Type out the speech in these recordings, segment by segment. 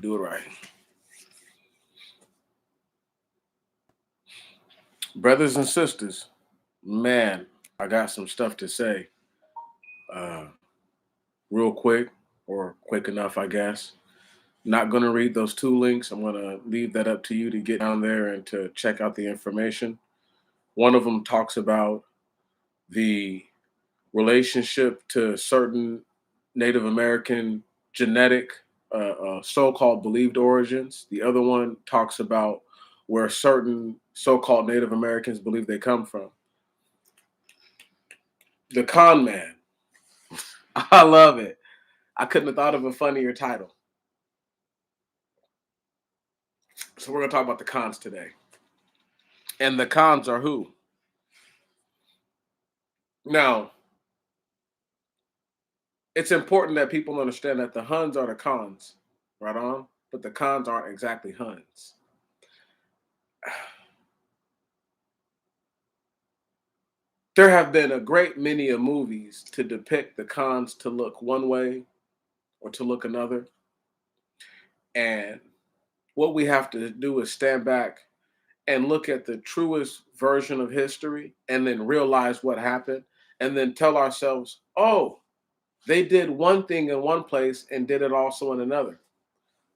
do it right. Brothers and sisters, man, I got some stuff to say. Uh, Real quick, or quick enough, I guess. Not going to read those two links. I'm going to leave that up to you to get down there and to check out the information. One of them talks about the relationship to certain Native American genetic, so called believed origins. The other one talks about where certain so called Native Americans believe they come from. The Con Man. I love it. I couldn't have thought of a funnier title. So we're going to talk about the cons today. And the cons are who? Now, it's important that people understand that the Huns are the cons, right on? But the cons aren't exactly Huns. There have been a great many of movies to depict the cons to look one way or to look another. And what we have to do is stand back and look at the truest version of history and then realize what happened and then tell ourselves, oh, they did one thing in one place and did it also in another.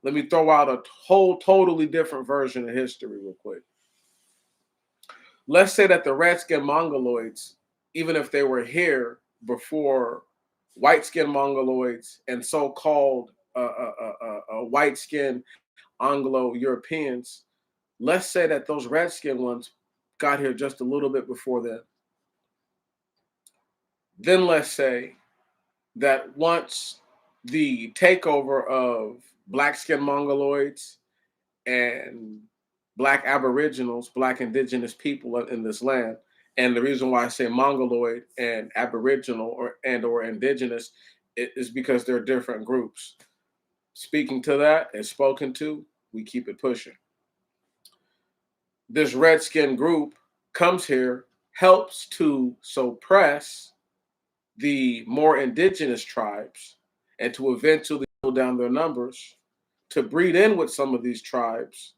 Let me throw out a whole totally different version of history real quick. Let's say that the red-skinned Mongoloids, even if they were here before white-skinned Mongoloids and so-called white-skinned Anglo-Europeans, let's say that those red-skinned ones got here just a little bit before them. Then let's say that once the takeover of black-skinned Mongoloids and black aboriginals, black indigenous people in this land, and the reason why I say Mongoloid and aboriginal or indigenous is because they're different groups. Speaking to that and spoken to, we keep it pushing. This redskin group comes here, helps to suppress the more indigenous tribes and to eventually pull down their numbers, to breed in with some of these tribes,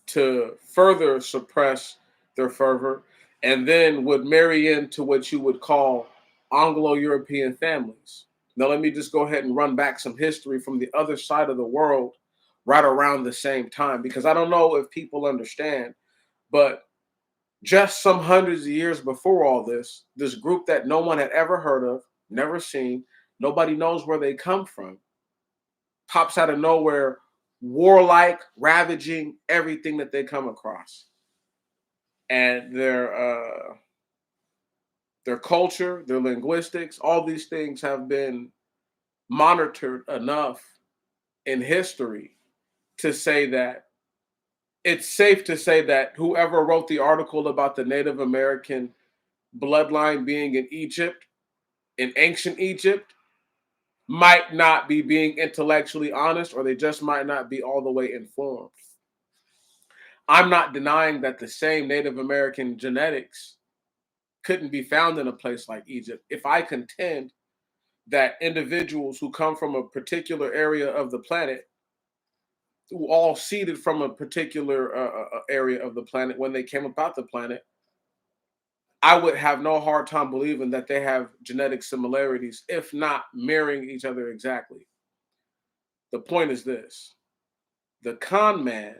to further suppress their fervor, and then would marry into what you would call Anglo-European families. Now, let me just go ahead and run back some history from the other side of the world right around the same time, because I don't know if people understand, but just some hundreds of years before all this, this group that no one had ever heard of, never seen, nobody knows where they come from, pops out of nowhere, warlike, ravaging everything that they come across. And their culture, their linguistics, all these things have been monitored enough in history to say that it's safe to say that whoever wrote the article about the Native American bloodline being in Egypt, in ancient Egypt, might not be being intellectually honest, or they just might not be all the way informed. I'm not denying that the same Native American genetics couldn't be found in a place like Egypt. If I contend that individuals who come from a particular area of the planet, who all seeded from a particular area of the planet when they came about the planet, I would have no hard time believing that they have genetic similarities, if not mirroring each other exactly. The point is this: the con man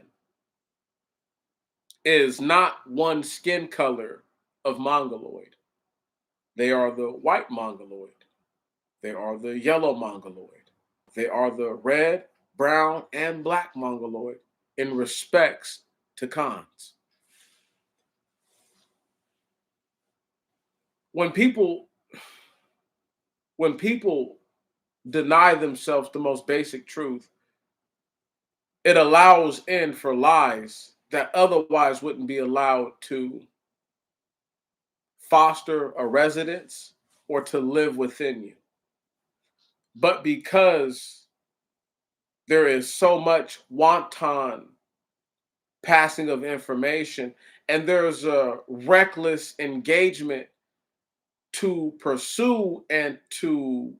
is not one skin color of Mongoloid. They are the white Mongoloid. They are the yellow Mongoloid. They are the red, brown, and black Mongoloid in respects to cons. When people when people deny themselves the most basic truth, it allows in for lies that otherwise wouldn't be allowed to foster a residence or to live within you. But because there is so much wanton passing of information and there's a reckless engagement to pursue and to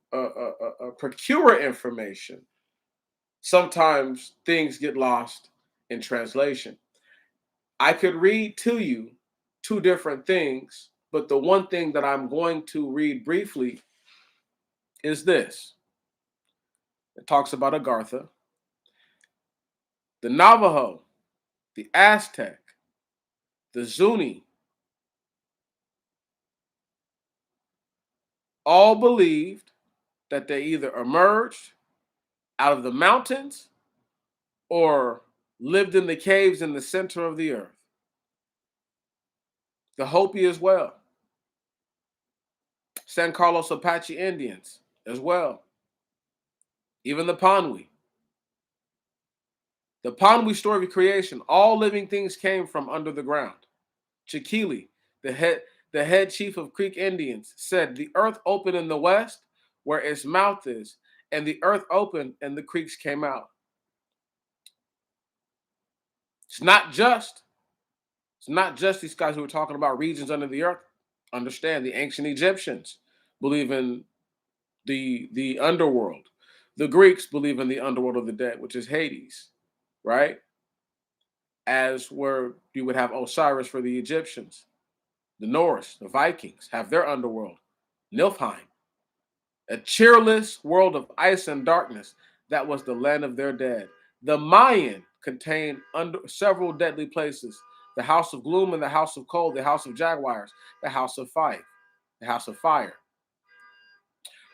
procure information, sometimes things get lost in translation. I could read to you two different things, but the one thing that I'm going to read briefly is this. It talks about Agartha, the Navajo, the Aztec, the Zuni, all believed that they either emerged out of the mountains or lived in the caves in the center of the earth. The Hopi as well. San Carlos Apache Indians as well. Even the Panwi. The Panwi story of creation, all living things came from under the ground. Chikili, the head chief of Creek Indians, said the earth opened in the west where its mouth is, and the earth opened and the creeks came out. It's not just these guys who are talking about regions under the earth. Understand, the ancient Egyptians believe in the underworld. The Greeks believe in the underworld of the dead, which is Hades, right? As where you would have Osiris for the Egyptians. The Norse, the Vikings, have their underworld, Niflheim, a cheerless world of ice and darkness that was the land of their dead. The Mayan contained several deadly places: the House of Gloom and the House of Cold, the House of Jaguars, the House of Fire, the House of Fire.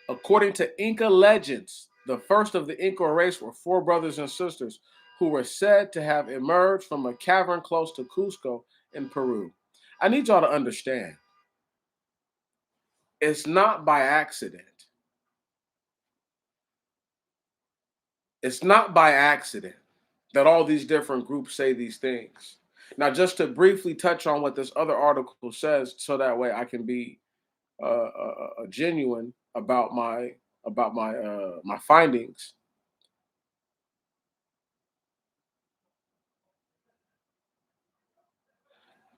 According to Inca legends, the first of the Inca race were four brothers and sisters who were said to have emerged from a cavern close to Cusco in Peru. I need y'all to understand, it's not by accident. It's not by accident that all these different groups say these things. Now, just to briefly touch on what this other article says, so that way I can be genuine about my findings.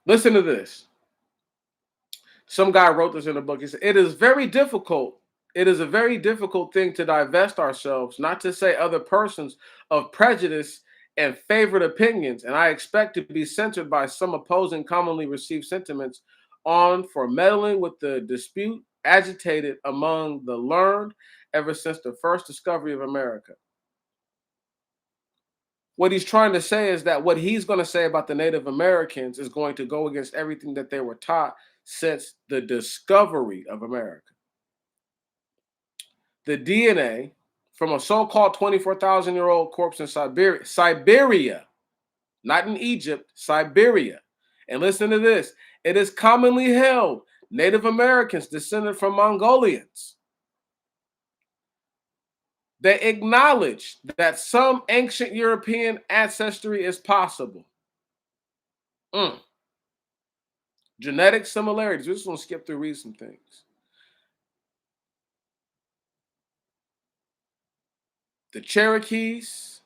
Listen to this. Some guy wrote this in a book. He said, it is very difficult. It is a very difficult thing to divest ourselves, not to say other persons, of prejudice and favored opinions. And I expect to be censored by some opposing commonly received sentiments on for meddling with the dispute agitated among the learned ever since the first discovery of America. What he's trying to say is that what he's going to say about the Native Americans is going to go against everything that they were taught since the discovery of America. The DNA from a so-called 24,000-year-old corpse in Siberia, not in Egypt, Siberia. And listen to this. It is commonly held Native Americans descended from Mongolians. They acknowledge that some ancient European ancestry is possible. Genetic similarities. We're just going to skip through, read some things. The Cherokees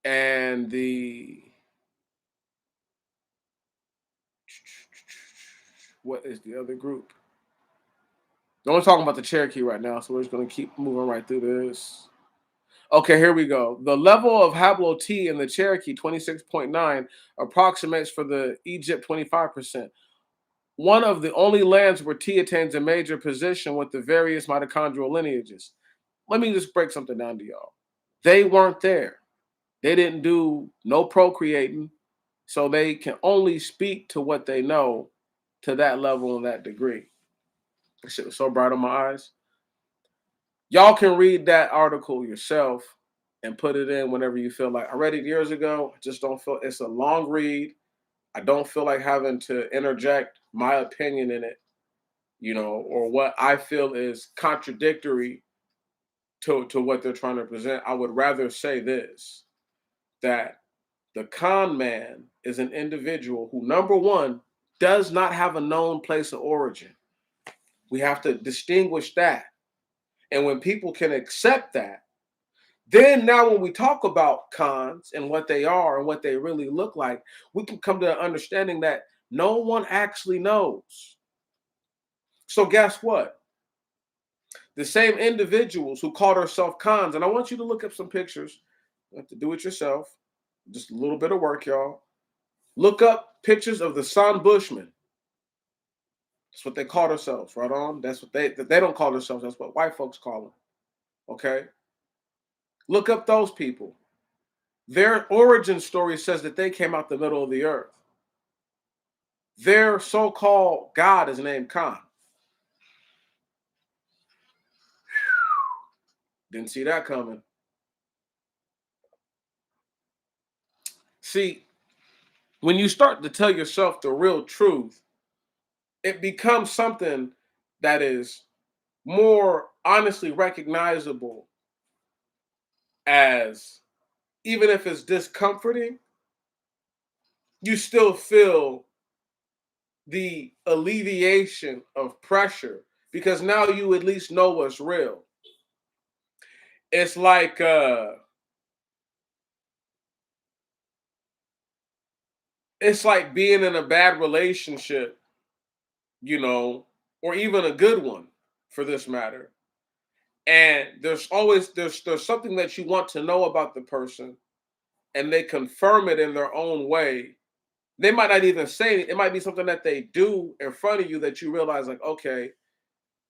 and what is the other group? We're only talking about the Cherokee right now, so we're just going to keep moving right through this. Okay, here we go. The level of haplo-T in the Cherokee, 26.9, approximates for the Egypt, 25%. One of the only lands where T attains a major position with the various mitochondrial lineages. Let me just break something down to y'all. They weren't there. They didn't do no procreating, so they can only speak to what they know to that level and that degree. That shit was so bright on my eyes. Y'all can read that article yourself and put it in whenever you feel like. I read it years ago. I just don't feel it's a long read. I don't feel like having to interject my opinion in it, or what I feel is contradictory to what they're trying to present. I would rather say this, that the con man is an individual who, number one, does not have a known place of origin. We have to distinguish that. And when people can accept that, then now when we talk about cons and what they are and what they really look like, we can come to the understanding that no one actually knows. So guess what? The same individuals who called themselves cons, and I want you to look up some pictures. You have to do it yourself. Just a little bit of work, y'all. Look up pictures of the San Bushmen. That's what they call themselves, right on. That's what they don't call themselves. That's what white folks call them. Okay. Look up those people. Their origin story says that they came out the middle of the earth. Their so-called God is named Khan. Didn't see that coming. See, when you start to tell yourself the real truth, it becomes something that is more honestly recognizable as, even if it's discomforting, you still feel the alleviation of pressure because now you at least know what's real. It's like being in a bad relationship, or even a good one for this matter. And there's always there's something that you want to know about the person, and they confirm it in their own way. They might not even say it. It might be something that they do in front of you that you realize, like, okay,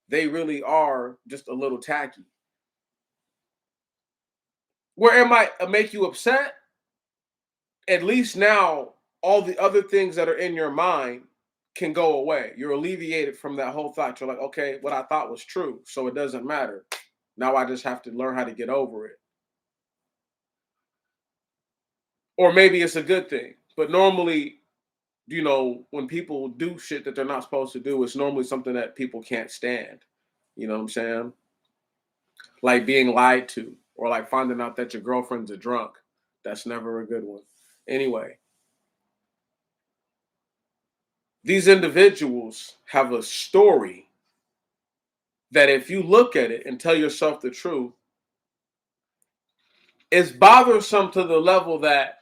they really are just a little tacky. Where it might make you upset, at least now all the other things that are in your mind can go away. You're alleviated from that whole thought. You're like, okay, what I thought was true, so it doesn't matter. Now I just have to learn how to get over it. Or maybe it's a good thing. But normally, when people do shit that they're not supposed to do, it's normally something that people can't stand. You know what I'm saying? Like being lied to, or like finding out that your girlfriend's a drunk. That's never a good one. Anyway, these individuals have a story that, if you look at it and tell yourself the truth, is bothersome to the level that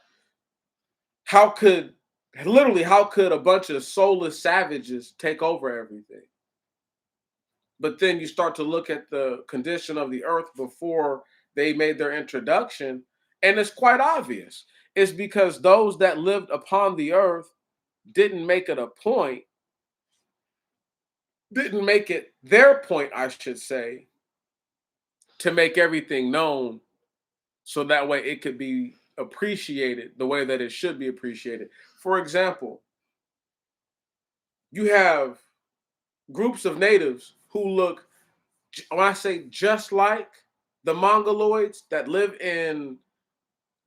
how could a bunch of soulless savages take over everything? But then you start to look at the condition of the earth before they made their introduction, and it's quite obvious. It's because those that lived upon the earth didn't make it a point, didn't make it their point, I should say, to make everything known so that way it could be appreciated the way that it should be appreciated. For example, you have groups of natives who look, when I say just like the Mongoloids that live in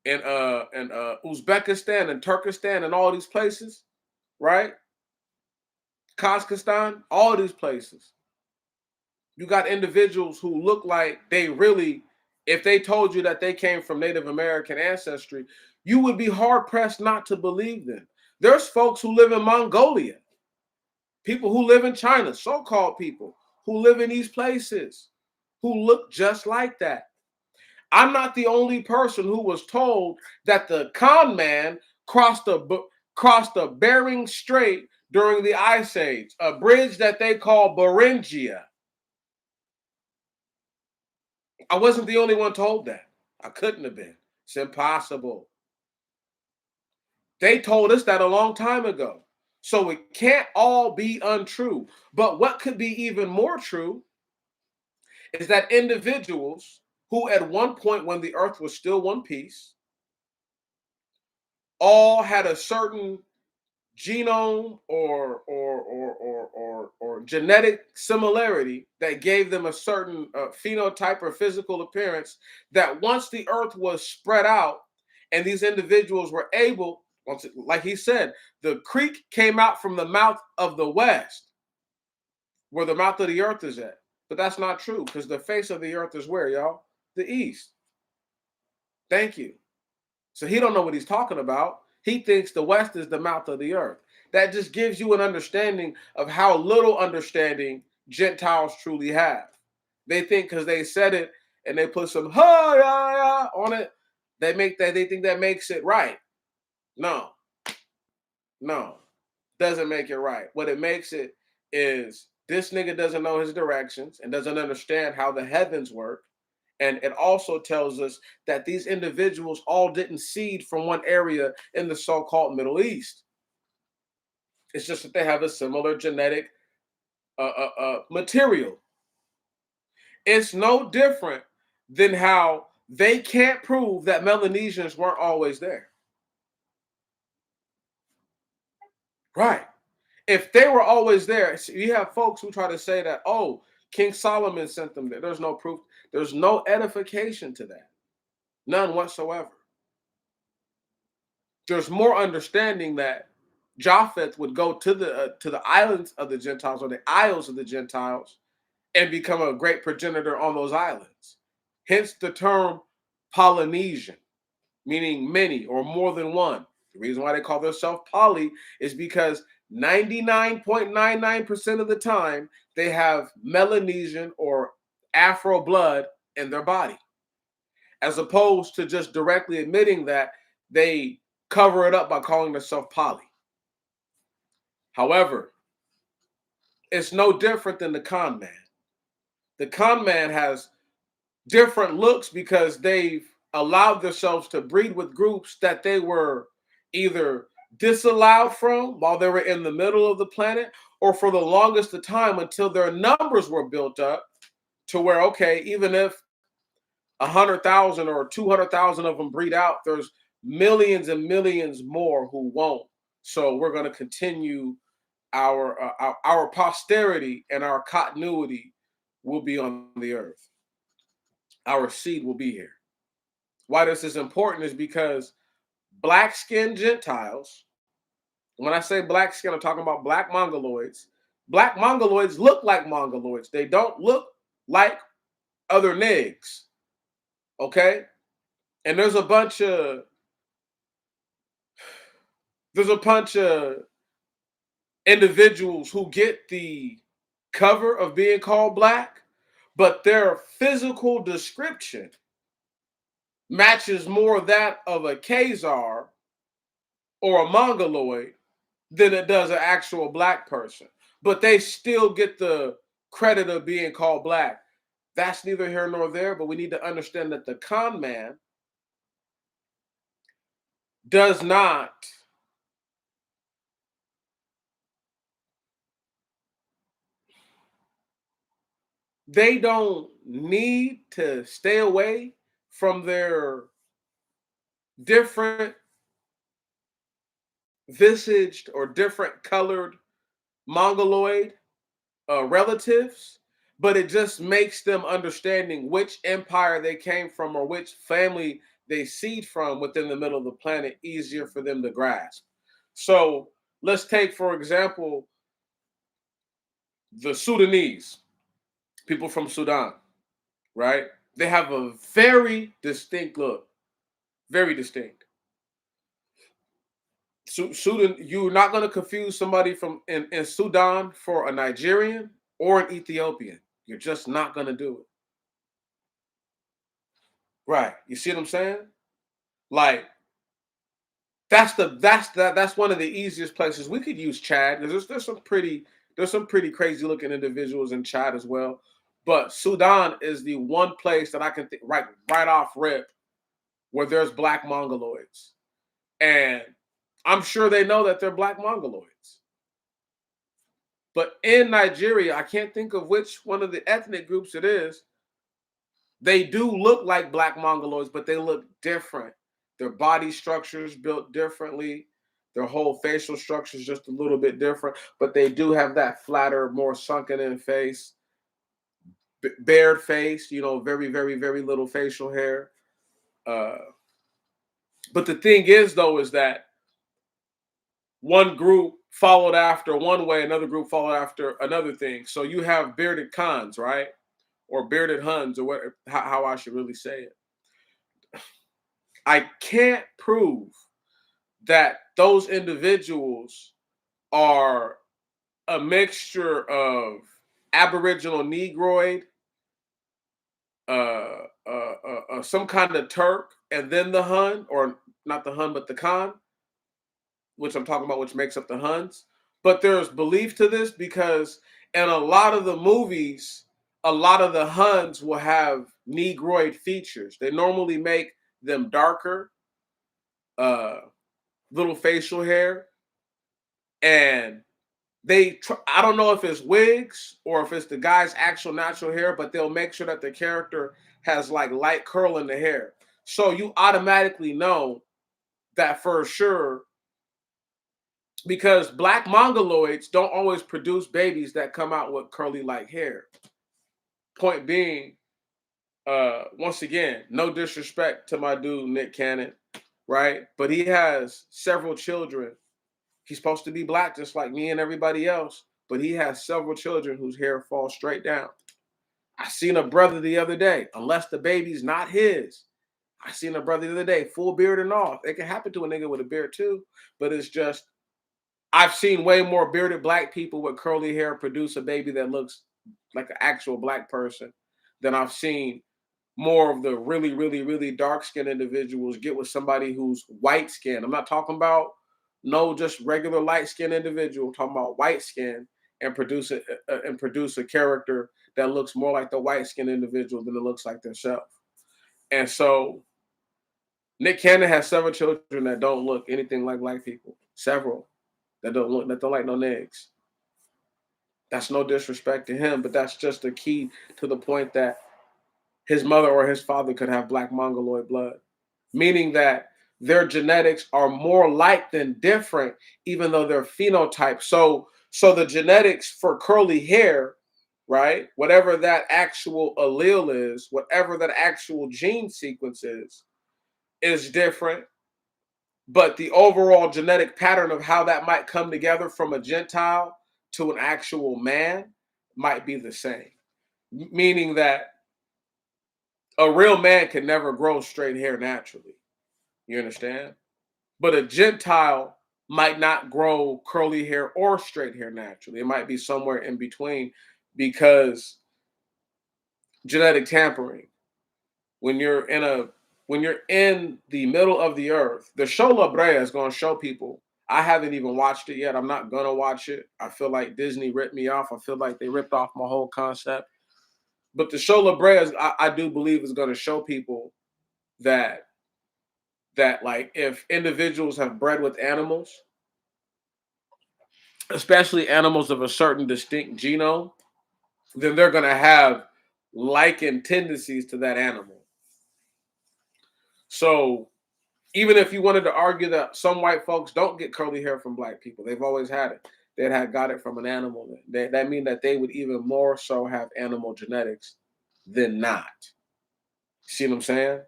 Uzbekistan and Turkestan and all these places, right? Kazakhstan, all these places. You got individuals who look like they really, if they told you that they came from Native American ancestry, you would be hard pressed not to believe them. There's folks who live in Mongolia, people who live in China, so-called people who live in these places who look just like that. I'm not the only person who was told that the con man crossed the Bering Strait during the Ice Age, a bridge that they call Beringia. I wasn't the only one told that. I couldn't have been. It's impossible. They told us that a long time ago. So it can't all be untrue. But what could be even more true is that individuals who, at one point when the earth was still one piece, all had a certain genome or genetic similarity that gave them a certain phenotype or physical appearance, that once the earth was spread out and these individuals were able, like he said, the creek came out from the mouth of the west, where the mouth of the earth is at. But that's not true, because the face of the earth is where, y'all? The east. Thank you. So he don't know what he's talking about. He thinks the West is the mouth of the earth. That just gives you an understanding of how little understanding Gentiles truly have. They think because they said it and they put some ha ya ya on it, they think that makes it right. No, doesn't make it right. What it makes it is This nigga doesn't know his directions and doesn't understand how the heavens work. And it also tells us that these individuals all didn't seed from one area in the so-called Middle East. It's just that they have a similar genetic material. It's no different than how they can't prove that Melanesians weren't always there. Right. If they were always there, you have folks who try to say that, oh, King Solomon sent them there. There's no proof. There's no edification to that. None whatsoever. There's more understanding that Japheth would go to the islands of the Gentiles or the isles of the Gentiles and become a great progenitor on those islands. Hence the term Polynesian, meaning many or more than one. The reason why they call themselves poly is because 99.99% of the time they have Melanesian or Afro blood in their body, as opposed to just directly admitting that they cover it up by calling themselves poly. However, it's no different than the con man. The con man has different looks because they've allowed themselves to breed with groups that they were either disallowed from while they were in the middle of the planet, or for the longest of time until their numbers were built up to where, okay, even if 100,000 or 200,000 of them breed out, there's millions and millions more who won't. So we're going to continue our posterity, and our continuity will be on the earth. Our seed will be here. Why this is important is because black-skinned Gentiles, when I say black skin, I'm talking about black Mongoloids. Black Mongoloids look like Mongoloids. They don't look like other niggas. Okay? And there's a bunch of individuals who get the cover of being called black, but their physical description matches more that of a Khazar or a Mongoloid than it does an actual black person. But they still get the credit of being called black. That's neither here nor there, but we need to understand that the con man does not they don't need to stay away from their different visaged or different colored Mongoloid relatives, but it just makes them understanding which empire they came from or which family they seed from within the middle of the planet easier for them to grasp. So let's take, for example, the Sudanese, people from Sudan, right? They have a very distinct look, very distinct. Sudan, you're not going to confuse somebody from in Sudan for a Nigerian or an Ethiopian. You're just not going to do it. Right. You see what I'm saying? Like that's one of the easiest places. We could use Chad. There's some pretty crazy looking individuals in Chad as well. But Sudan is the one place that I can think right off rip where there's black Mongoloids. And I'm sure they know that they're black Mongoloids. But in Nigeria, I can't think of which one of the ethnic groups it is. They do look like black Mongoloids, but they look different. Their body structure is built differently. Their whole facial structure is just a little bit different, but they do have that flatter, more sunken in face, bared face, very, very, very little facial hair. But the thing is, though, is that one group followed after one way, another group followed after another thing. So you have bearded Khans, right? Or bearded Huns, or how I should really say it. I can't prove that those individuals are a mixture of Aboriginal Negroid, some kind of Turk, and then the Hun, or not the Hun, but the Khan, which I'm talking about, which makes up the Huns. But there's belief to this because And a lot of the movies, a lot of the Huns will have Negroid features. They normally make them darker, little facial hair, and I don't know if it's wigs or if it's the guy's actual natural hair, but they'll make sure that the character has like light curl in the hair. So you automatically know that for sure, because black mongoloids don't always produce babies that come out with curly like hair. Point being, once again, no disrespect to my dude Nick Cannon, right? But he has several children. He's supposed to be black just like me and everybody else, but he has several children whose hair falls straight down. I seen a brother the other day, unless the baby's not his. I seen a brother the other day, full beard and all. It can happen to a nigga with a beard too, but it's just, I've seen way more bearded black people with curly hair produce a baby that looks like an actual black person than I've seen more of the really, really, really dark-skinned individuals get with somebody who's white skinned. I'm not talking about no just regular light-skinned individual. I'm talking about white skin and produce a character that looks more like the white-skinned individual than it looks like themselves. And so Nick Cannon has several children that don't look anything like black people. Several that don't like no niggas. That's no disrespect to him, but that's just a key to the point that his mother or his father could have black mongoloid blood, meaning that their genetics are more like than different, even though they're phenotypes. So the genetics for curly hair, right? Whatever that actual allele is, whatever that actual gene sequence is different. But the overall genetic pattern of how that might come together from a Gentile to an actual man might be the same. Meaning that a real man can never grow straight hair naturally. You understand? But a Gentile might not grow curly hair or straight hair naturally. It might be somewhere in between because genetic tampering. When you're in the middle of the earth, the show La Brea is going to show people. I haven't even watched it yet. I'm not going to watch it. I feel like Disney ripped me off. I feel like they ripped off my whole concept. But the show La Brea, I do believe, is going to show people that like if individuals have bred with animals, especially animals of a certain distinct genome, then they're going to have likened tendencies to that animal. So even if you wanted to argue that some white folks don't get curly hair from black people, they've always had it. They had got it from an animal. That means that they would even more so have animal genetics than not. See what I'm saying?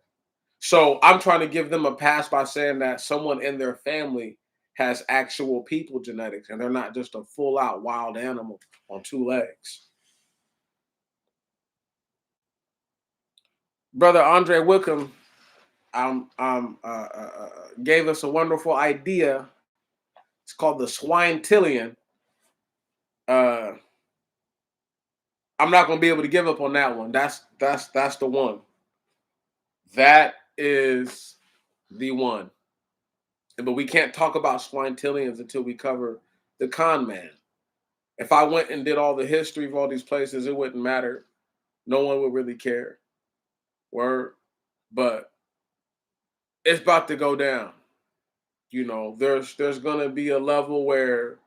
So I'm trying to give them a pass by saying that someone in their family has actual people genetics and they're not just a full out wild animal on two legs. Brother Andre Wickham gave us a wonderful idea. It's called the Swinetillion. I'm not going to be able to give up on that one. That's the one. That is the one. But we can't talk about Swinetillions until we cover the con man. If I went and did all the history of all these places, it wouldn't matter. No one would really care. Word. But it's about to go down. You know, there's going to be a level where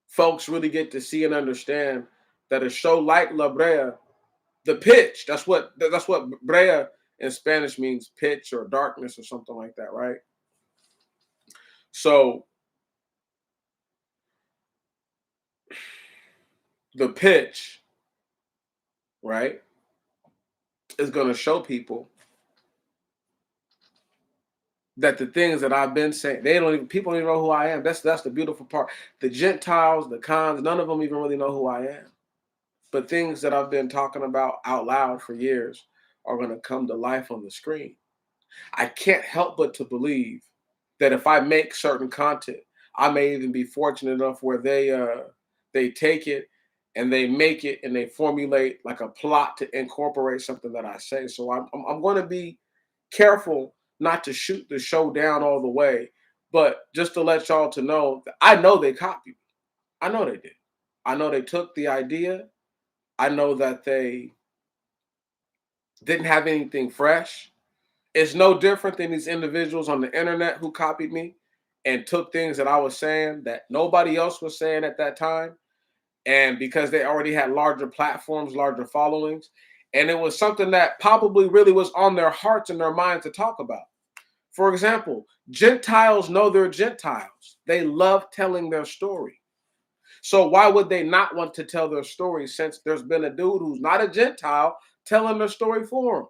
folks really get to see and understand that a show like La Brea, the pitch, that's what Brea in Spanish means, pitch or darkness or something like that, right? So the pitch, right, is going to show people that the things that I've been saying, people don't even know who I am. That's the beautiful part. The Gentiles, the cons, none of them even really know who I am. But things that I've been talking about out loud for years are going to come to life on the screen. I can't help but to believe that if I make certain content, I may even be fortunate enough where they take it and they make it and they formulate like a plot to incorporate something that I say. So I'm going to be careful not to shoot the show down all the way, but just to let y'all to know that I know they copied me. I know they did. I know they took the idea. I know that they didn't have anything fresh. It's no different than these individuals on the internet who copied me and took things that I was saying that nobody else was saying at that time. And because they already had larger platforms, larger followings, and it was something that probably really was on their hearts and their minds to talk about. For example, Gentiles know they're Gentiles. They love telling their story. So why would they not want to tell their story since there's been a dude who's not a Gentile telling their story for them?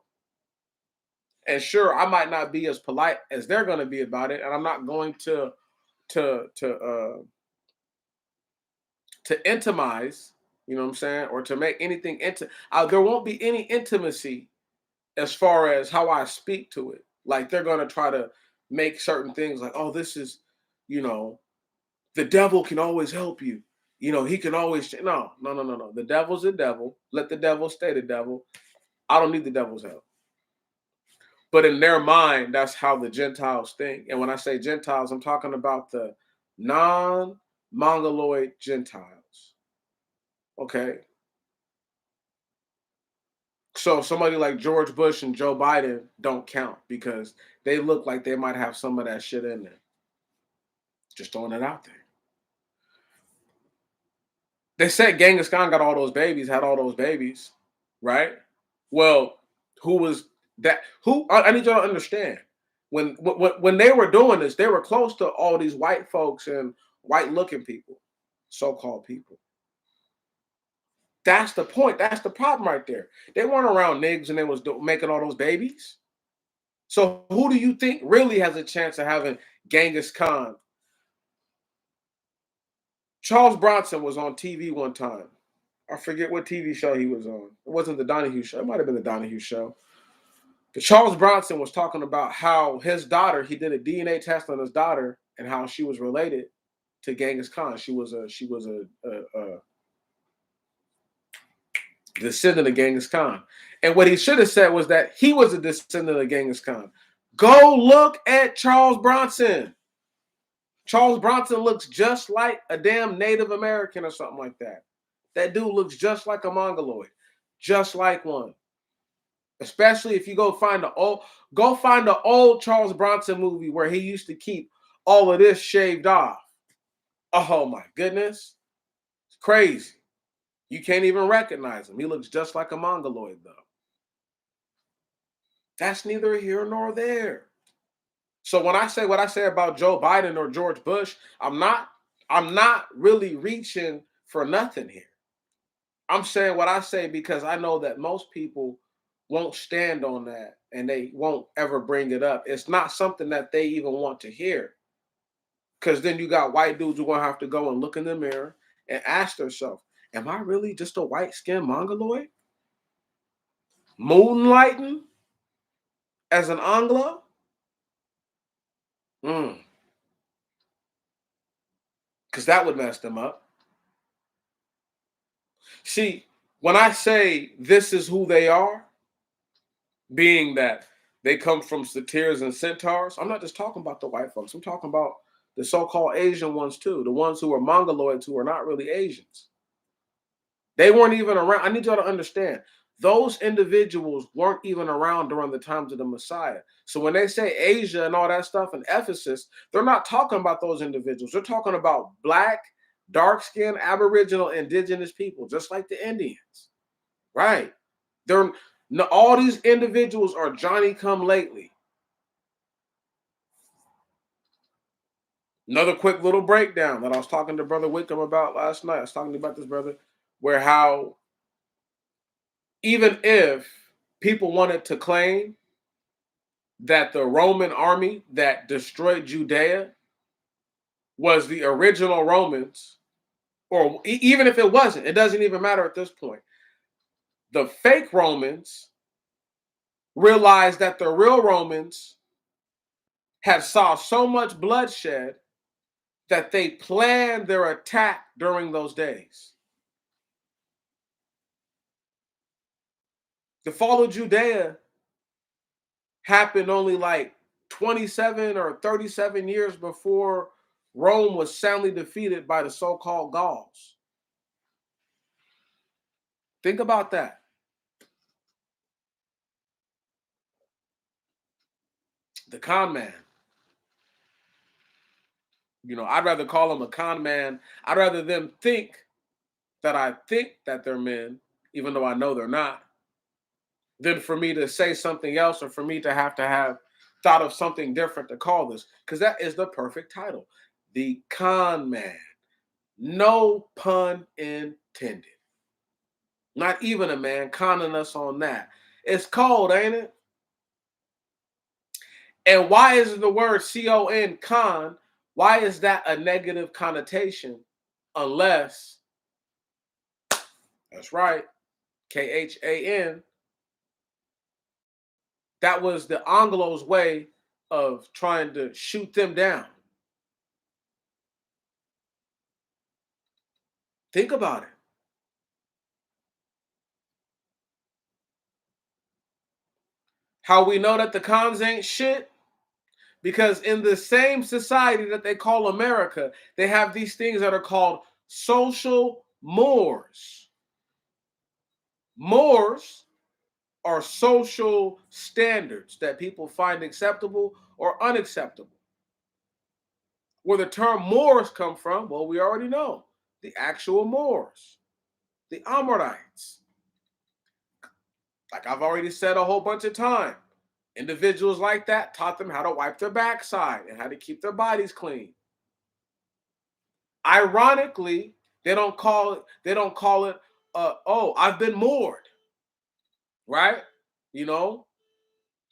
And sure, I might not be as polite as they're going to be about it, and I'm not going to to uh, to intimize, you know what I'm saying, or to make anything there won't be any intimacy as far as how I speak to it. Like they're going to try to make certain things like, oh, this is, you know, the devil can always help you. You know, he can always no. The devil's the devil. Let the devil stay the devil. I don't need the devil's help. But in their mind, that's how the Gentiles think. And when I say Gentiles, I'm talking about the non-Mongoloid Gentiles. Okay. So somebody like George Bush and Joe Biden don't count because they look like they might have some of that shit in there. Just throwing it out there. They said Genghis Khan got all those babies, had all those babies, right? Well, who was that? Who I need y'all to understand. When they were doing this, they were close to all these white folks and white looking people, so-called people. That's the point. That's the problem right there. They weren't around niggas and they was making all those babies. So who do you think really has a chance of having Genghis Khan? Charles Bronson was on TV one time. I forget what TV show he was on. It wasn't the Donahue show. It might have been the Donahue show. But Charles Bronson was talking about how his daughter, he did a DNA test on his daughter and how she was related to Genghis Khan. She was a descendant of Genghis Khan. And what he should have said was that he was a descendant of Genghis Khan. Go look at Charles Bronson. Charles Bronson looks just like a damn Native American or something like that. That dude looks just like a Mongoloid, just like one. Especially if you go find the old Charles Bronson movie where he used to keep all of this shaved off. Oh my goodness. It's crazy. You can't even recognize him. He looks just like a Mongoloid, though. That's neither here nor there. So when I say what I say about Joe Biden or George Bush, I'm not really reaching for nothing here. I'm saying what I say because I know that most people won't stand on that and they won't ever bring it up. It's not something that they even want to hear. Because then you got white dudes who are going to have to go and look in the mirror and ask themselves, am I really just a white-skinned Mongoloid? Moonlighting as an Anglo? Because that would mess them up. See, when I say this is who they are, being that they come from satyrs and centaurs, I'm not just talking about the white folks. I'm talking about the so-called Asian ones too, the ones who are Mongoloids who are not really Asians. They weren't even around. I need y'all to understand. Those individuals weren't even around during the times of the Messiah. So when they say Asia and all that stuff in Ephesus, they're not talking about those individuals. They're talking about black, dark-skinned, aboriginal, indigenous people, just like the Indians. Right. All these individuals are Johnny come lately. Another quick little breakdown that I was talking to Brother Wickham about last night. I was talking about this brother, where how even if people wanted to claim that the Roman army that destroyed Judea was the original Romans, or even if it wasn't, it doesn't even matter at this point. The fake Romans realized that the real Romans had saw so much bloodshed that they planned their attack during those days. The fall of Judea happened only like 27 or 37 years before Rome was soundly defeated by the so-called Gauls. Think about that. The con man. I'd rather call them a con man. I'd rather them think that I think that they're men, even though I know they're not, than for me to say something else or for me to have thought of something different to call this. Because that is the perfect title. The con man. No pun intended. Not even a man conning us on that. It's cold, ain't it? And why is the word C-O-N, con, why is that a negative connotation? Unless, that's right, K-H-A-N, that was the Anglo's way of trying to shoot them down. Think about it. How we know that the cons ain't shit? Because in the same society that they call America, they have these things that are called social mores. Mores are social standards that people find acceptable or unacceptable. Where the term Moors come from, well, we already know. The actual Moors, the Amorites. Like I've already said a whole bunch of times, individuals like that taught them how to wipe their backside and how to keep their bodies clean. Ironically, they don't call it, oh, I've been moored, right? He's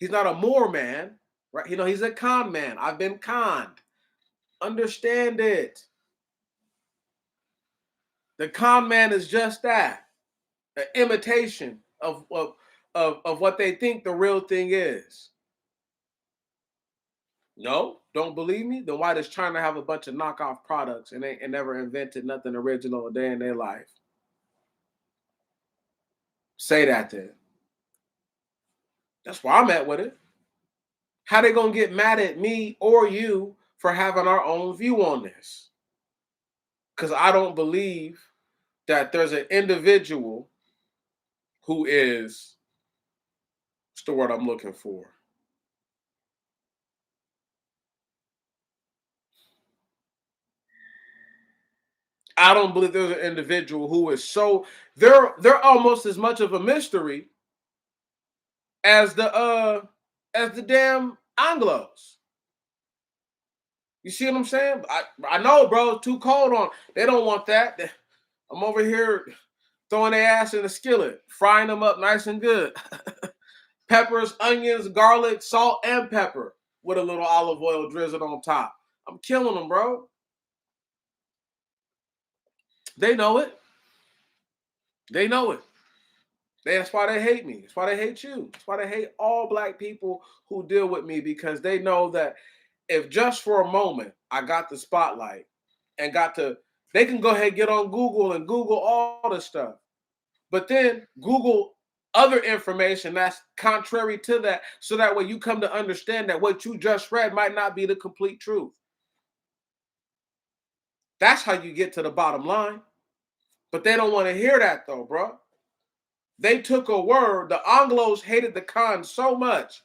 not a Moor man, right? He's a con man. I've been conned. Understand it. The con man is just that, an imitation of what they think the real thing is. No, don't believe me? Then why does China have a bunch of knockoff products and never invented nothing original a day in their life? Say that then. That's where I'm at with it. How they gonna get mad at me or you for having our own view on this? Because I don't believe that there's an individual who is, what's the word I'm looking for? I don't believe there's an individual who is so, they're almost as much of a mystery as the damn Anglos. You see what I'm saying? I know, bro. It's too cold on. They don't want that. I'm over here throwing their ass in the skillet, frying them up nice and good. Peppers, onions, garlic, salt, and pepper with a little olive oil drizzled on top. I'm killing them, bro. They know it. They know it. That's why they hate me. That's why they hate you. That's why they hate all black people who deal with me, because they know that if just for a moment I got the spotlight and they can go ahead and get on Google and Google all the stuff. But then Google other information that's contrary to that, so that way you come to understand that what you just read might not be the complete truth. That's how you get to the bottom line. But they don't want to hear that though, bro. They took a word. The Anglos hated the con so much,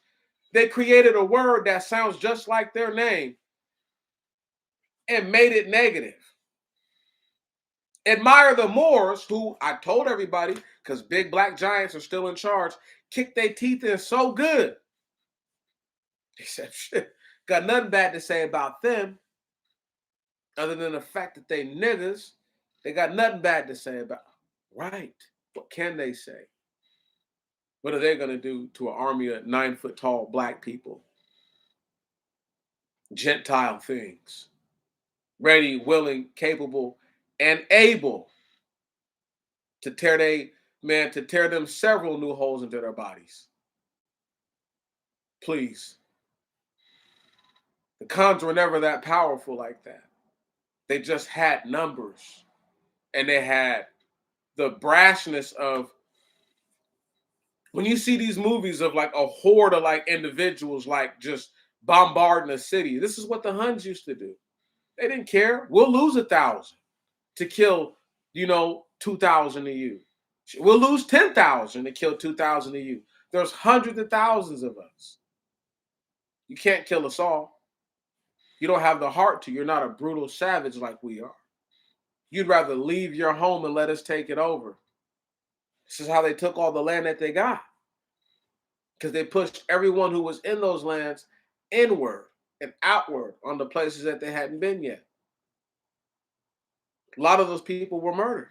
they created a word that sounds just like their name and made it negative. Admire the Moors, who I told everybody, because big black giants are still in charge, kicked their teeth in so good. They said, shit, got nothing bad to say about them other than the fact that they niggas. They got nothing bad to say about them. Right. What can they say? What are they going to do to an army of 9 foot tall black people? Gentile things. Ready, willing, capable, and able to tear them several new holes into their bodies. Please. The cons were never that powerful like that. They just had numbers, and they had the brashness of, when you see these movies of like a horde of like individuals like just bombarding a city. This is what the Huns used to do. They didn't care. We'll lose 1,000 to kill, 2,000 of you. We'll lose 10,000 to kill 2,000 of you. There's hundreds of thousands of us. You can't kill us all. You don't have the heart to. You're not a brutal savage like we are. You'd rather leave your home and let us take it over. This is how they took all the land that they got. Because they pushed everyone who was in those lands inward and outward on the places that they hadn't been yet. A lot of those people were murdered.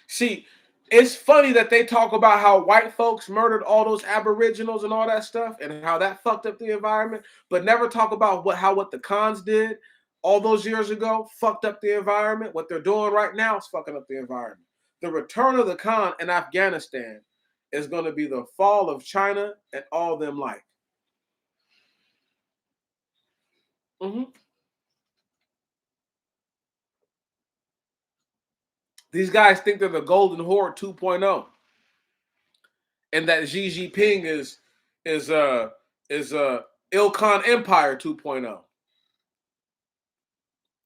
See, it's funny that they talk about how white folks murdered all those aboriginals and all that stuff and how that fucked up the environment, but never talk about what the cons did all those years ago, fucked up the environment. What they're doing right now is fucking up the environment. The return of the Khan in Afghanistan is going to be the fall of China and all them like. These guys think they're the Golden Horde 2.0, and that Xi Jinping is Ilkhan Empire 2.0.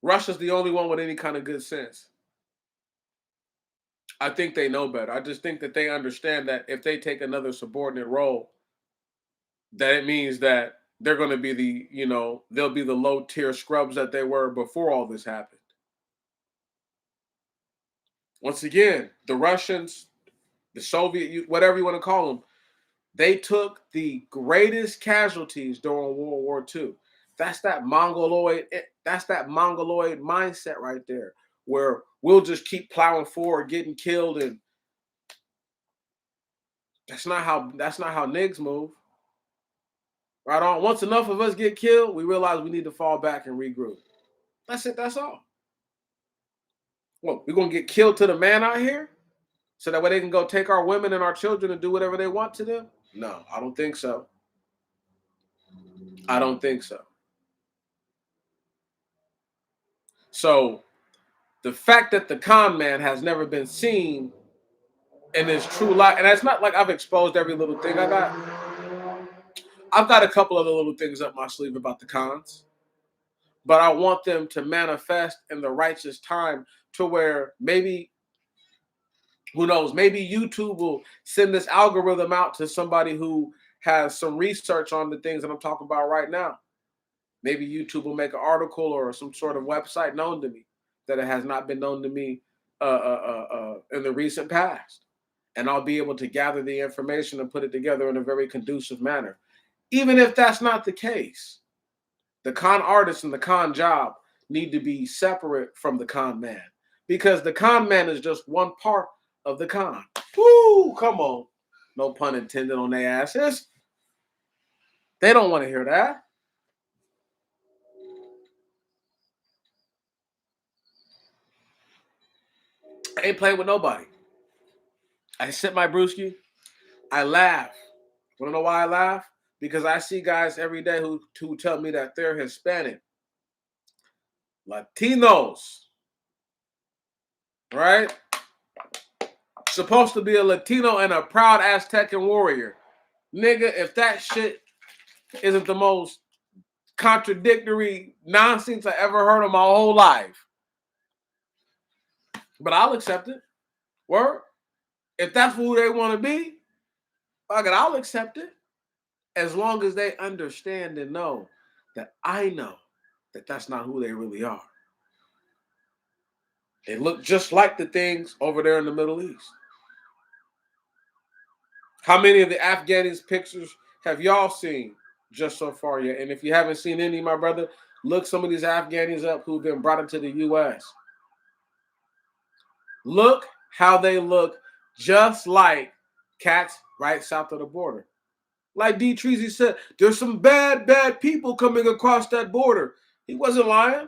Russia's the only one with any kind of good sense. I think they know better. I just think that they understand that if they take another subordinate role, that it means that they're going to be they'll be the low tier scrubs that they were before all this happened. Once again, the Russians, the Soviet, whatever you want to call them, they took the greatest casualties during World War II. That's that mongoloid mindset right there, where we'll just keep plowing forward, getting killed, and that's not how niggas move. Right on. Once enough of us get killed, we realize we need to fall back and regroup. That's it. That's all. Well, we're gonna get killed to the man out here, so that way they can go take our women and our children and do whatever they want to them? No, I don't think so. I don't think so. So the fact that the con man has never been seen in his true life, and it's not like I've exposed every little thing I've got a couple of the little things up my sleeve about the cons, but I want them to manifest in the righteous time to where maybe, who knows, maybe YouTube will send this algorithm out to somebody who has some research on the things that I'm talking about right now. Maybe YouTube will make an article or some sort of website known to me that it has not been known to me in the recent past. And I'll be able to gather the information and put it together in a very conducive manner. Even if that's not the case, the con artist and the con job need to be separate from the con man, because the con man is just one part of the con. Woo, come on. No pun intended on their asses. They don't want to hear that. I ain't playing with nobody. I sip my brewski. I laugh. Want to know why I laugh? Because I see guys every day who tell me that they're Hispanic, Latinos, right? Supposed to be a Latino and a proud Aztecan warrior. Nigga, if that shit isn't the most contradictory nonsense I ever heard of my whole life. But I'll accept it. Word. If that's who they want to be, fuck it, I'll accept it. As long as they understand and know that I know that that's not who they really are. They look just like the things over there in the Middle East. How many of the Afghanis pictures have y'all seen just so far yet? And if you haven't seen any, my brother, look some of these Afghanis up who've been brought into the U.S. Look how they look just like cats right south of the border. Like D. Treasy said, there's some bad people coming across that border. He wasn't lying.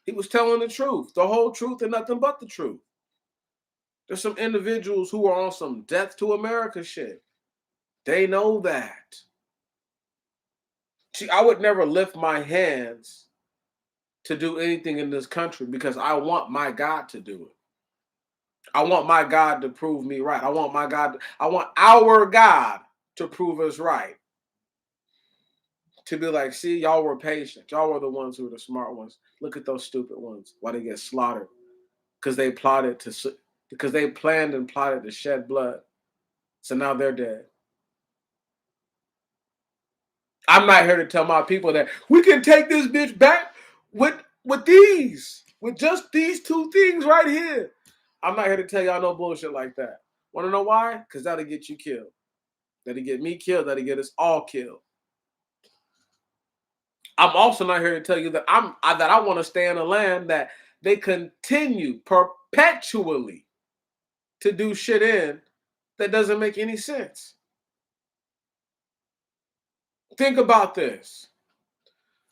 He was telling the truth, the whole truth, and nothing but the truth. There's some individuals who are on some death to America shit. They know that. See, I would never lift my hands to do anything in this country because I want my God to do it. I want my God to prove me right. I want our God to prove us right. To be like, see, y'all were patient. Y'all were the ones who were the smart ones. Look at those stupid ones. Why they get slaughtered? Because they plotted to because they planned and plotted to shed blood. So now they're dead. I'm not here to tell my people that we can take this bitch back with just these two things right here. I'm not here to tell y'all no bullshit like that. Want to know why? Because that'll get you killed. That'll get me killed. That'll get us all killed. I'm also not here to tell you that I want to stay in a land that they continue perpetually to do shit in that doesn't make any sense. Think about this.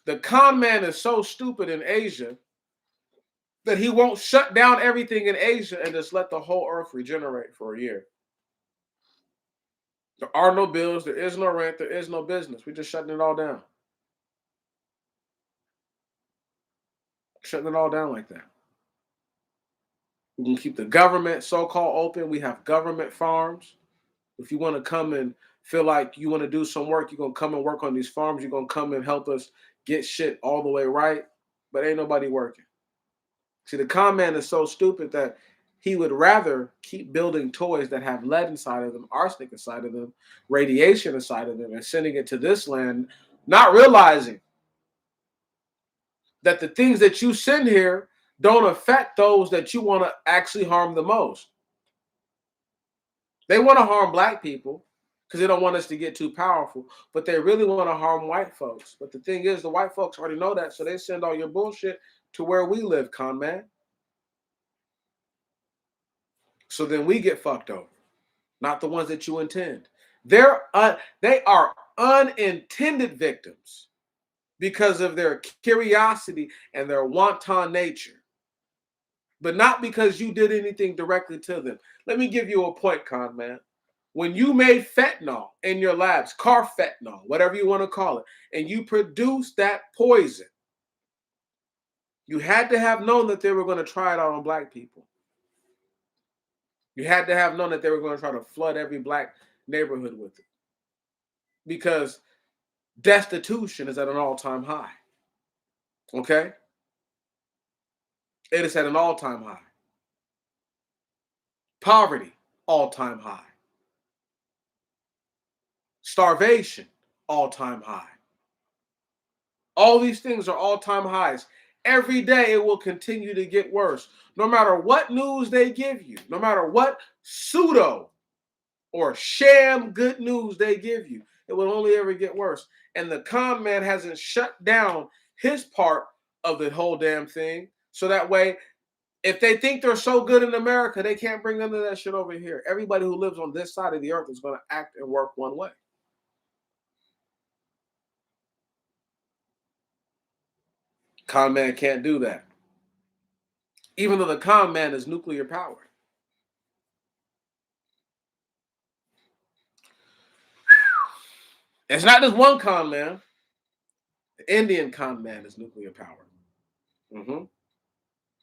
The con man is so stupid in Asia that he won't shut down everything in Asia and just let the whole earth regenerate for a year. There are no bills, there is no rent, there is no business. We're just shutting it all down. Shutting it all down like that. We can keep the government so-called open. We have government farms. If you want to come and feel like you want to do some work, you're going to come and work on these farms. You're going to come and help us get shit all the way right. But ain't nobody working. See, the con man is so stupid that he would rather keep building toys that have lead inside of them, arsenic inside of them, radiation inside of them, and sending it to this land, not realizing that the things that you send here don't affect those that you want to actually harm the most. They want to harm black people because they don't want us to get too powerful, but they really want to harm white folks. But the thing is, the white folks already know that, so they send all your bullshit to where we live, con man. So then we get fucked over, not the ones that you intend. They are unintended victims because of their curiosity and their wanton nature, but not because you did anything directly to them. Let me give you a point, con man. When you made fentanyl in your labs, carfentanil, whatever you want to call it, and you produced that poison, you had to have known that they were going to try it out on black people. You had to have known that they were going to try to flood every black neighborhood with it. Because destitution is at an all-time high. Okay? It is at an all-time high. Poverty, all-time high. Starvation, all-time high. All these things are all-time highs. Every day it will continue to get worse. No matter what news they give you, no matter what pseudo or sham good news they give you, it will only ever get worse. And the con man hasn't shut down his part of the whole damn thing. So that way, if they think they're so good in America, they can't bring none of that shit over here. Everybody who lives on this side of the earth is going to act and work one way. Con man can't do that. Even though the con man is nuclear powered. It's not just one con man. The Indian con man is nuclear powered. Mm-hmm.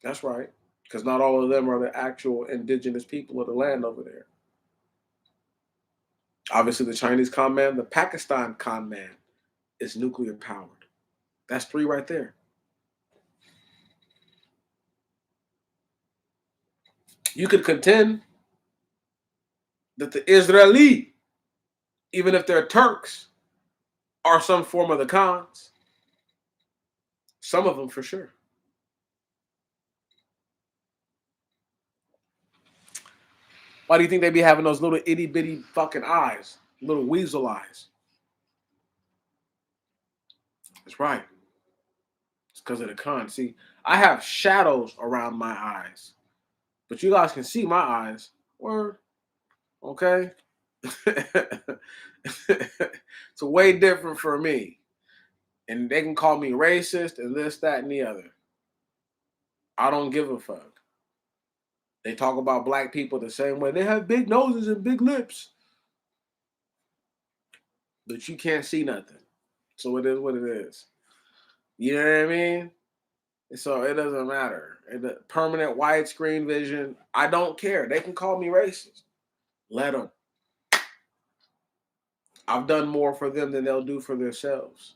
That's right. Because not all of them are the actual indigenous people of the land over there. Obviously, the Chinese con man, the Pakistan con man is nuclear powered. That's three right there. You could contend that the Israeli, even if they're Turks, are some form of the cons. Some of them for sure. Why do you think they be having those little itty bitty fucking eyes? Little weasel eyes. That's right. It's because of the con. See, I have shadows around my eyes. But you guys can see my eyes. Word. Okay? It's way different for me. And they can call me racist and this, that, and the other. I don't give a fuck. They talk about black people the same way. They have big noses and big lips. But you can't see nothing. So it is what it is. You know what I mean? So it doesn't matter. Permanent widescreen vision, I don't care. They can call me racist. Let them. I've done more for them than they'll do for themselves.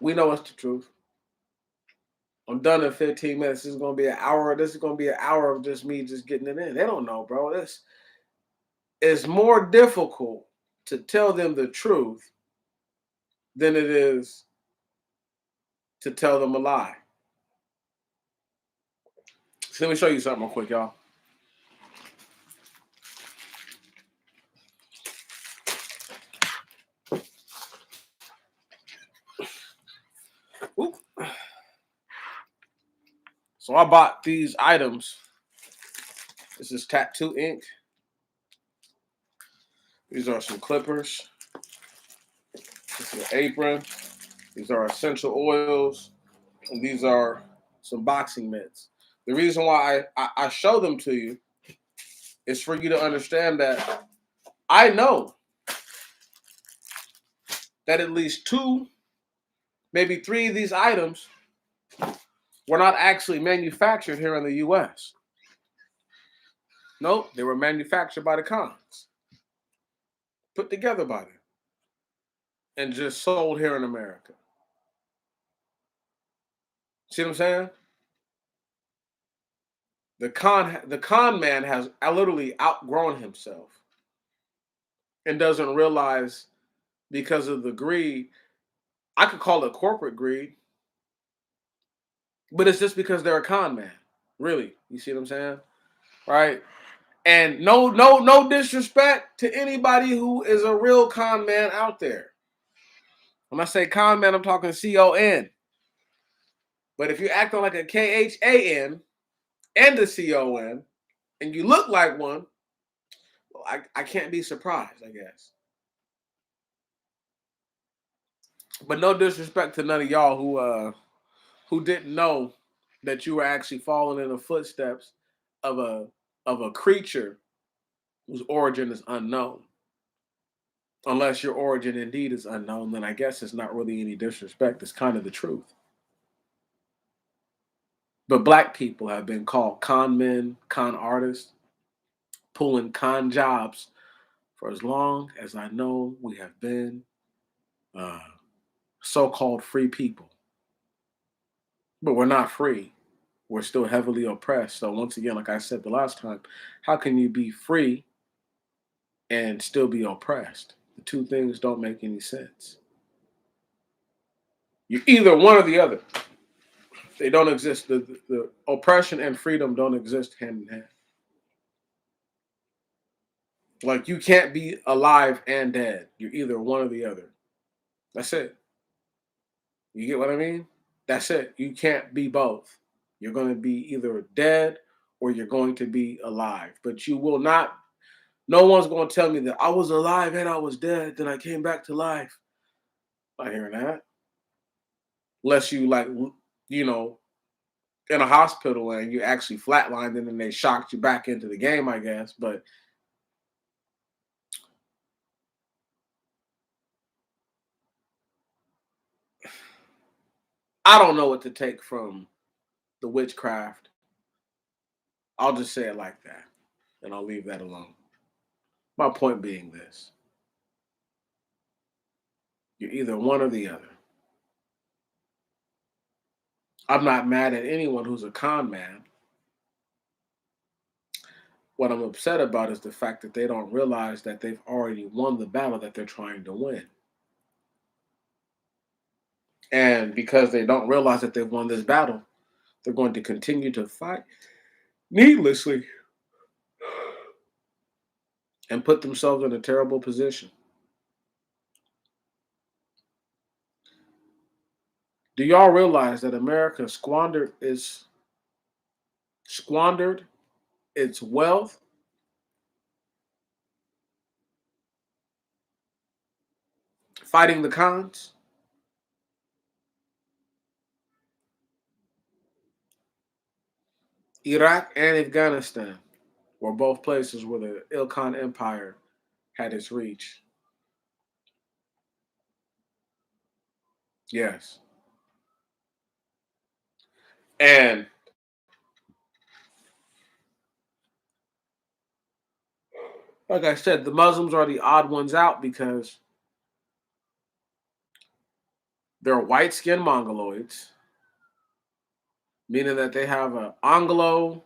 We know it's the truth. I'm done in 15 minutes. This is gonna be an hour. This is gonna be an hour of just me just getting it in. They don't know, bro. This is more difficult to tell them the truth than it is to tell them a lie. So let me show you something real quick, y'all. Oop. So I bought these items. This is tattoo ink. These are some clippers. This is an apron. These are essential oils. And these are some boxing mitts. The reason why I show them to you is for you to understand that I know that at least 2, maybe 3 of these items were not actually manufactured here in the U.S. Nope, they were manufactured by the cons, put together by them, and just sold here in America. See what I'm saying? The con man has literally outgrown himself and doesn't realize, because of the greed. I could call it corporate greed, but it's just because they're a con man. Really, you see what I'm saying? Right? And no disrespect to anybody who is a real con man out there. When I say con man, I'm talking CON. But if you're acting like a KHAN and a CON, and you look like one, well, I can't be surprised, I guess. But no disrespect to none of y'all who didn't know that you were actually following in the footsteps of a creature whose origin is unknown. Unless your origin indeed is unknown, then I guess it's not really any disrespect. It's kind of the truth. But black people have been called con men, con artists, pulling con jobs for as long as I know we have been uh, so-called free people. But we're not free. We're still heavily oppressed. So once again, like I said the last time, how can you be free and still be oppressed? The two things don't make any sense. You're either one or the other. They don't exist. The oppression and freedom don't exist hand in hand. Like you can't be alive and dead. You're either one or the other. That's it. You get what I mean? That's it. You can't be both. You're going to be either dead or you're going to be alive. But you will not, no one's going to tell me that I was alive and I was dead, then I came back to life. Not hearing that. Unless you like, you know, in a hospital and you actually flatlined and then they shocked you back into the game, I guess. But I don't know what to take from the witchcraft. I'll just say it like that and I'll leave that alone. My point being this: you're either one or the other. I'm not mad at anyone who's a con man. What I'm upset about is the fact that they don't realize that they've already won the battle that they're trying to win. And because they don't realize that they've won this battle, they're going to continue to fight needlessly and put themselves in a terrible position. Do y'all realize that America squandered its wealth fighting the cons? Iraq and Afghanistan were both places where the Ilkhan Empire had its reach. Yes. And like I said, the Muslims are the odd ones out because they're white skinned Mongoloids. meaning that they have an Anglo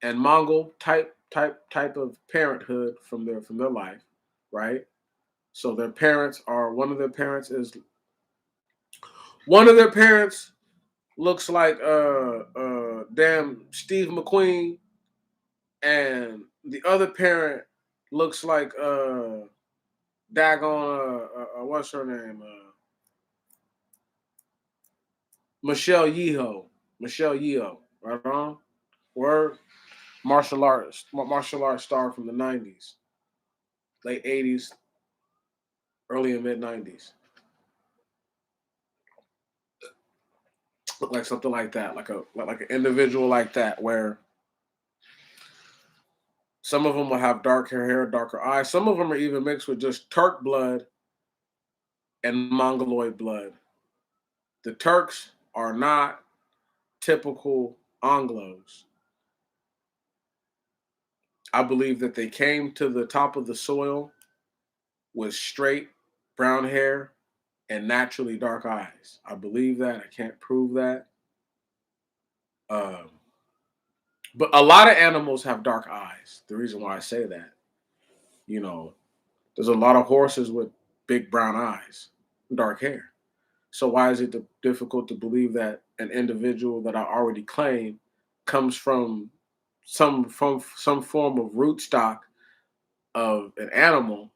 and Mongol type of parenthood from their life, right? So their parents are one of their parents looks like damn Steve McQueen, and the other parent looks like daggone what's her name, Michelle Yeoh. Michelle Yeoh, right on. Word, martial arts star from the '90s, late '80s, early and mid '90s. Look like something like that, like an individual like that, where some of them will have darker hair, darker eyes. Some of them are even mixed with just Turk blood and Mongoloid blood. The Turks are not typical Anglos. I believe that they came to the top of the soil with straight brown hair and naturally dark eyes. I believe that. I can't prove that. Um, but a lot of animals have dark eyes. The reason why I say that, you know, there's a lot of horses with big brown eyes, dark hair. So why is it difficult to believe that an individual that I already claim comes from some form of rootstock of an animal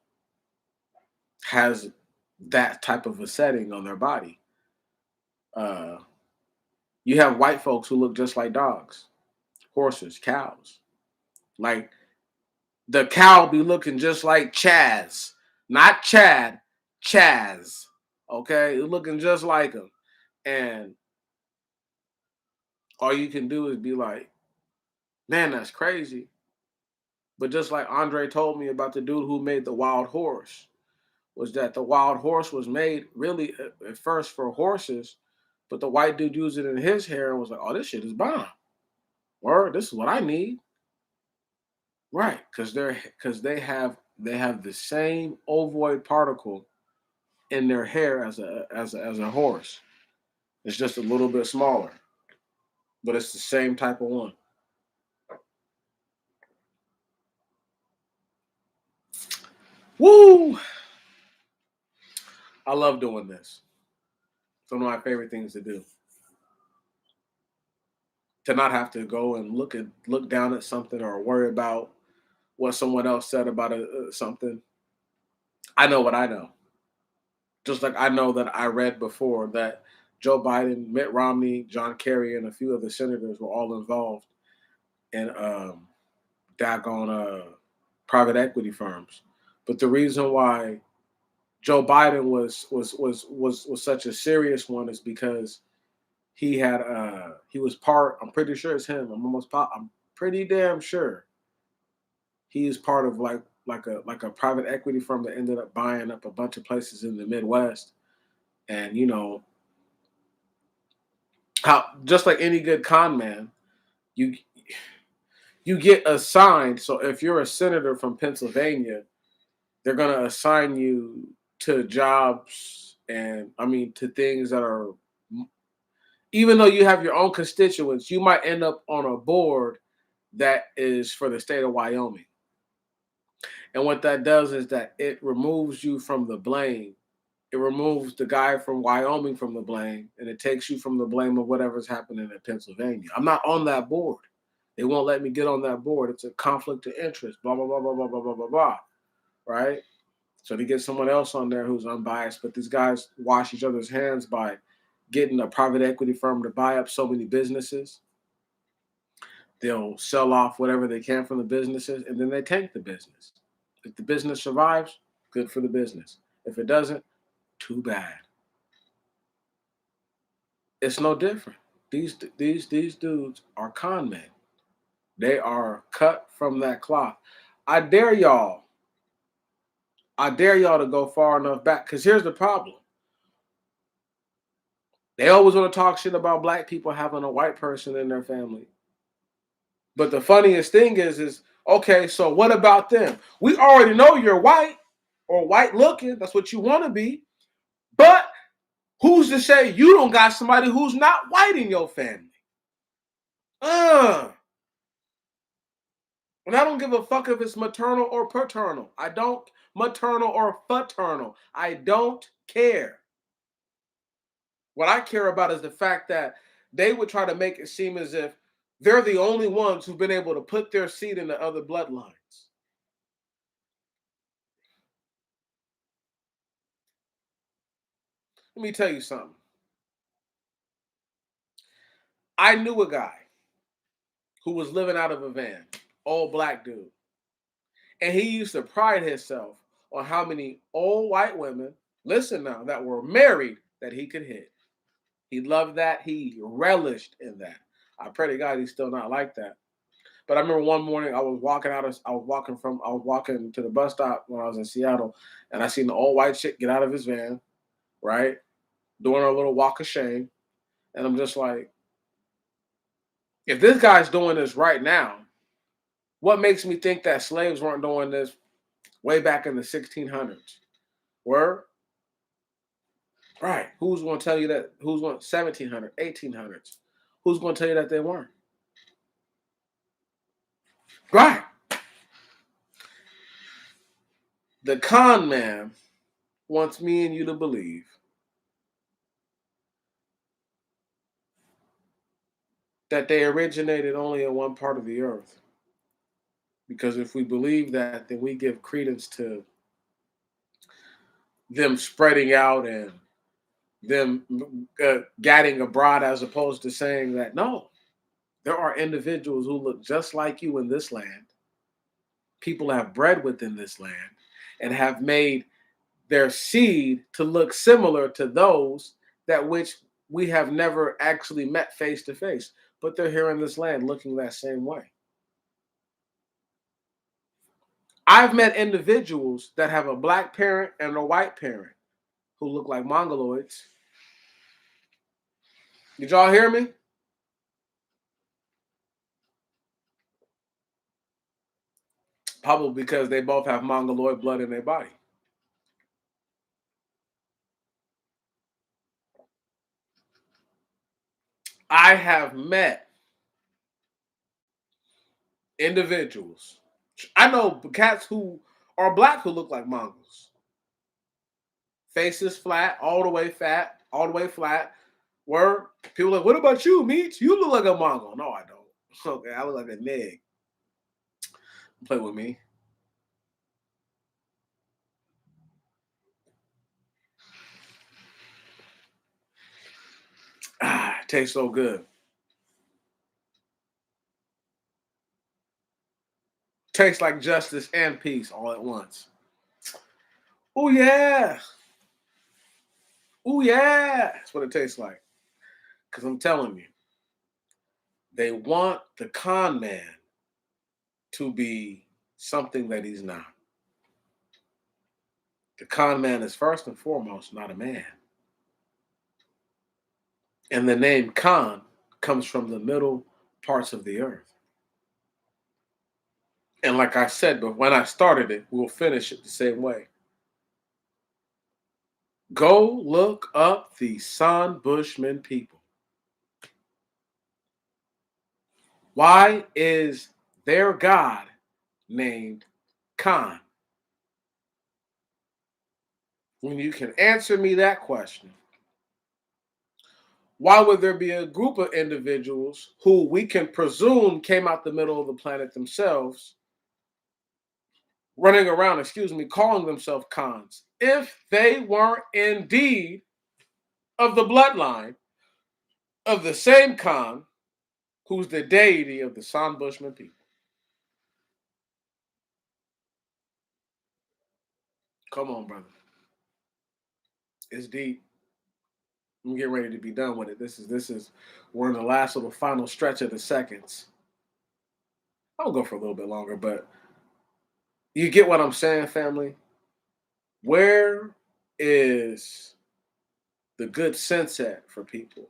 has that type of a setting on their body? Uh, you have white folks who look just like dogs, horses, cows. Like the cow be looking just like Chaz, not Chad, Chaz. Okay, looking just like him, and all you can do is be like, man, that's crazy. But just like Andre told me about the dude who made the wild horse, was that the wild horse was made really at first for horses, but the white dude used it in his hair and was like, oh, this shit is bomb. Word, this is what I need. Right, because they have the same ovoid particle in their hair as a horse. It's just a little bit smaller, but it's the same type of one. Woo! I love doing this. It's one of my favorite things to do. To not have to go and look down at something or worry about what someone else said about something. I know what I know. Just like I know that I read before that Joe Biden, Mitt Romney, John Kerry, and a few other senators were all involved in daggone private equity firms. But the reason why Joe Biden was such a serious one is because he was part. I'm pretty sure it's him. I'm pretty damn sure he is part of like a private equity firm that ended up buying up a bunch of places in the Midwest. And how just like any good con man, you you get assigned. So if you're a senator from Pennsylvania, they're gonna assign you to jobs and I mean to things that are even though you have your own constituents, you might end up on a board that is for the state of Wyoming. And what that does is that it removes you from the blame. It removes the guy from Wyoming from the blame, and it takes you from the blame of whatever's happening in Pennsylvania. I'm not on that board. They won't let me get on that board. It's a conflict of interest, blah, blah, blah, blah, blah, blah, blah, blah, blah. Right? So they get someone else on there who's unbiased, but these guys wash each other's hands by getting a private equity firm to buy up so many businesses. They'll sell off whatever they can from the businesses, and then they tank the business. If the business survives, good for the business. If it doesn't, too bad. It's no different. These dudes are con men. They are cut from that cloth. I dare y'all. I dare y'all to go far enough back. Because here's the problem. They always want to talk shit about black people having a white person in their family. But the funniest thing is okay, so what about them? We already know you're white or white looking. That's what you want to be. But who's to say you don't got somebody who's not white in your family? And I don't give a fuck if it's maternal or paternal. I don't maternal or paternal. I don't care. What I care about is the fact that they would try to make it seem as if they're the only ones who've been able to put their seed into other bloodlines. Let me tell you something. I knew a guy who was living out of a van, old black dude. And he used to pride himself on how many old white women, listen now, that were married that he could hit. He loved that. He relished in that. I pray to God he's still not like that. But I remember one morning I was walking to the bus stop when I was in Seattle, and I seen the old white chick get out of his van, right? Doing her little walk of shame. And I'm just like, if this guy's doing this right now, what makes me think that slaves weren't doing this way back in the 1600s? Word? Right. Who's going to tell you that? Who's going 1700, 1800s? Who's going to tell you that they weren't? Right. The con man wants me and you to believe that they originated only in one part of the earth. Because if we believe that, then we give credence to them spreading out and them gadding abroad, as opposed to saying that no, there are individuals who look just like you in this land. People have bred within this land and have made their seed to look similar to those that which we have never actually met face to face, but they're here in this land looking that same way. I've met individuals that have a black parent and a white parent who look like mongoloids. Did y'all hear me? Probably because they both have mongoloid blood in their body. I have met individuals. I know cats who are black who look like Mongols. Faces flat, all the way fat, all the way flat. Where people are like, what about you, Meats? You look like a Mongol. No, I don't. Okay, I look like a nig. Play with me. Ah, it tastes so good. Tastes like justice and peace all at once. Oh yeah. Oh yeah. That's what it tastes like. Because I'm telling you, they want the con man to be something that he's not. The con man is first and foremost not a man. And the name Khan comes from the middle parts of the earth. And like I said, but when I started it, we'll finish it the same way. Go look up the San Bushman people. Why is their God named Khan? When you can answer me that question, why would there be a group of individuals who we can presume came out the middle of the planet themselves, running around, calling themselves Khans, if they weren't indeed of the bloodline of the same Khan who's the deity of the San Bushman people? Come on, brother. It's deep. I'm getting ready to be done with it. This is we're in the last little final stretch of the seconds. I'll go for a little bit longer, but you get what I'm saying, family? Where is the good sense at for people?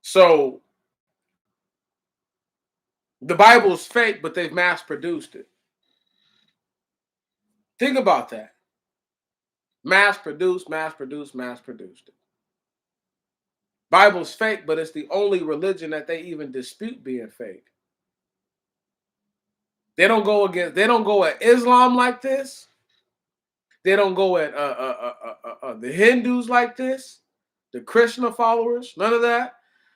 So the Bible's fake, but they've mass produced it. Think about that. Mass produced, mass produced, mass produced it. Bible's fake, but it's the only religion that they even dispute being fake. They don't go at Islam like this. They don't go at the Hindus like this, the Krishna followers, none of that.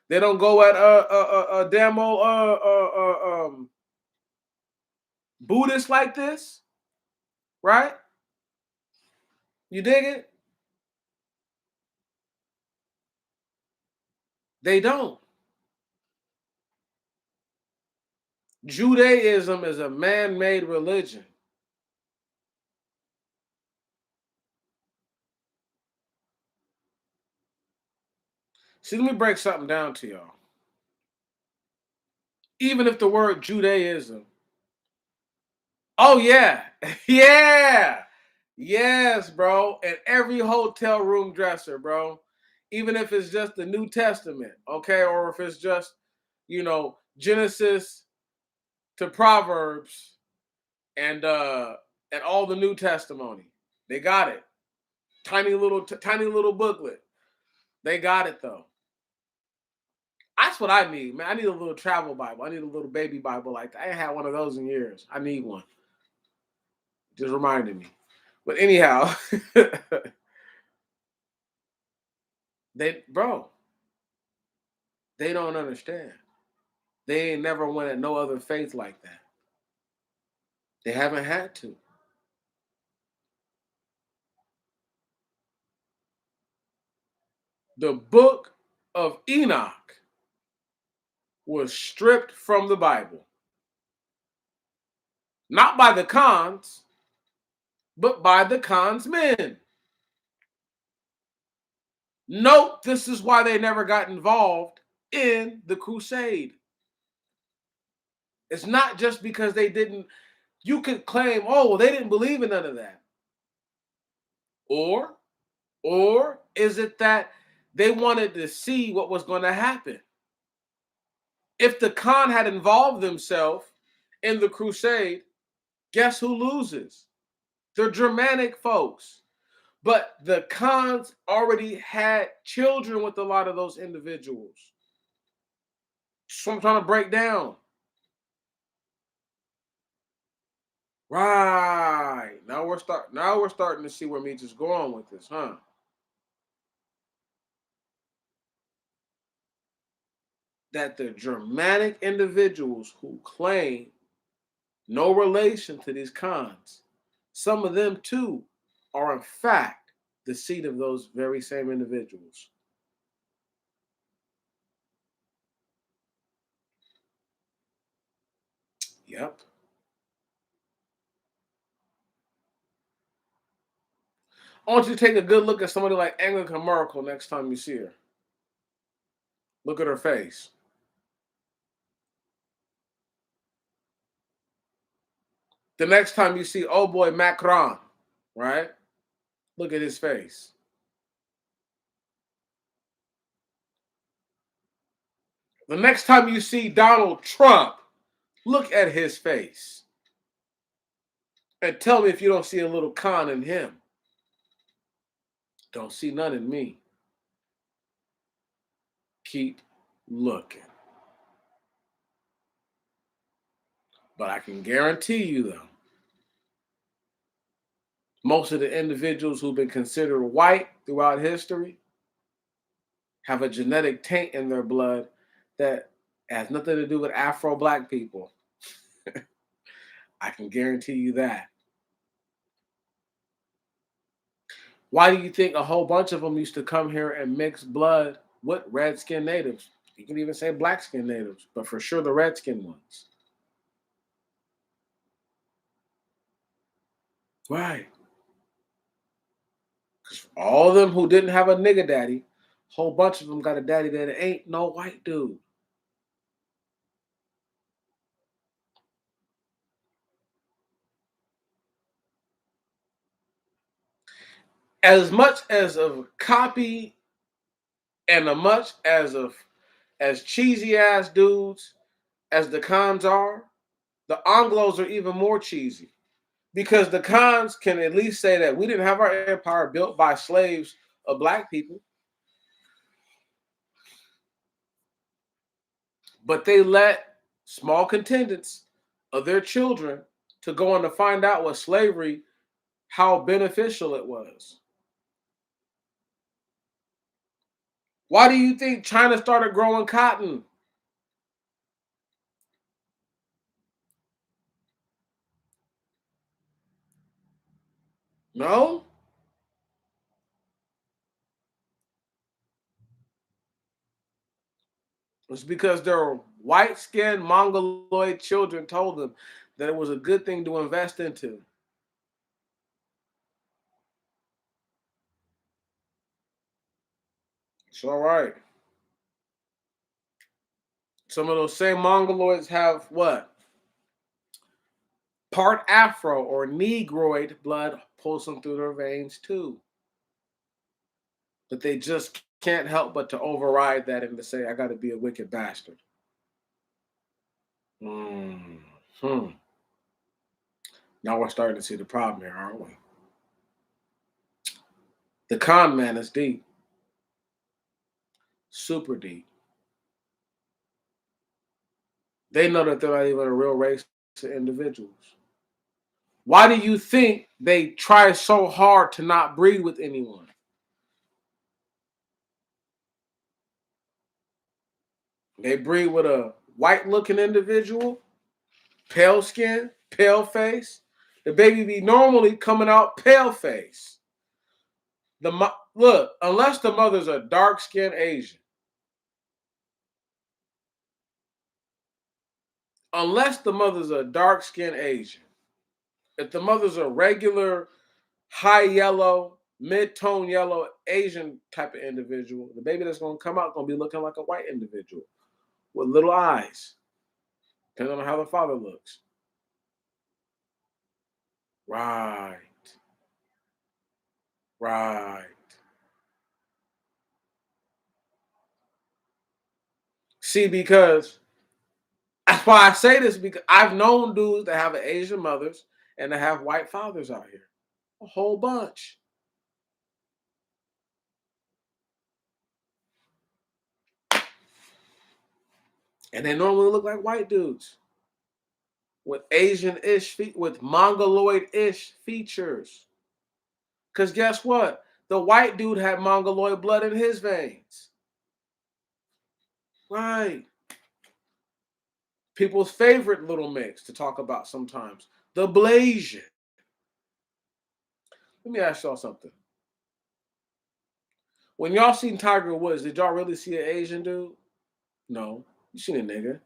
They don't go at damn old Buddhists like this, right? You dig it? They don't. Judaism is a man-made religion. See, let me break something down to y'all. Even if the word Judaism, oh yeah, yeah, yes, bro, and every hotel room dresser, bro. Even if it's just the New Testament, okay, or if it's just, Genesis to Proverbs and all the New Testimony. They got it. Tiny little booklet. They got it though. That's what I need, man. I need a little travel Bible. I need a little baby Bible like that. I ain't had one of those in years. I need one. Just reminded me. But anyhow, they don't understand. They ain't never went at no other faith like that. They haven't had to. The book of Enoch was stripped from the Bible. Not by the cons, but by the cons men. Note, this is why they never got involved in the crusade. It's not just because they didn't, you could claim, oh, well, they didn't believe in none of that. Or is it that they wanted to see what was going to happen? If the Khan had involved themselves in the crusade, guess who loses? The Germanic folks. But the Khans already had children with a lot of those individuals. That's what I'm trying to break down. Right. Now we're starting to see where Meech is going with this, huh? That the Germanic individuals who claim no relation to these Khans, some of them too are in fact the seed of those very same individuals. Yep. I want you to take a good look at somebody like Anglican Miracle next time you see her. Look at her face. The next time you see old boy Macron, right? Look at his face. The next time you see Donald Trump, look at his face. And tell me if you don't see a little con in him. Don't see none in me. Keep looking. But I can guarantee you, though, most of the individuals who've been considered white throughout history have a genetic taint in their blood that has nothing to do with Afro-Black people. I can guarantee you that. Why do you think a whole bunch of them used to come here and mix blood with red-skinned natives? You can even say black-skinned natives, but for sure the red-skinned ones. Right. Because all of them who didn't have a nigga daddy, a whole bunch of them got a daddy that ain't no white dude. As much as of copy and as cheesy ass dudes as the cons are, the Anglos are even more cheesy. Because the cons can at least say that we didn't have our empire built by slaves of black people. But they let small contingents of their children to go on to find out what slavery, how beneficial it was. Why do you think China started growing cotton? No? It's because their white-skinned Mongoloid children told them that it was a good thing to invest into. It's all right. Some of those same Mongoloids have what? Part Afro or Negroid blood pulsing through their veins too. But they just can't help but to override that and to say, I got to be a wicked bastard. Hmm. Now we're starting to see the problem here, aren't we? The con man is deep, super deep. They know that they're not even a real race of individuals. Why do you think they try so hard to not breed with anyone? They breed with a white looking individual, pale skin, pale face. The baby be normally coming out pale face. Look, unless the mother's a dark skinned Asian, unless the mother's a dark skinned Asian, if the mother's a regular high yellow, mid-tone yellow Asian type of individual, the baby that's gonna come out gonna be looking like a white individual with little eyes, depending on how the father looks. Right, right. See, because that's why I say this, because I've known dudes that have Asian mothers and that have white fathers out here. A whole bunch. And they normally look like white dudes with Asian-ish with Mongoloid-ish features. Because guess what? The white dude had Mongoloid blood in his veins. Right. People's favorite little mix to talk about sometimes. The Blasian. Let me ask y'all something. When y'all seen Tiger Woods, did y'all really see an Asian dude? No. You seen a nigga.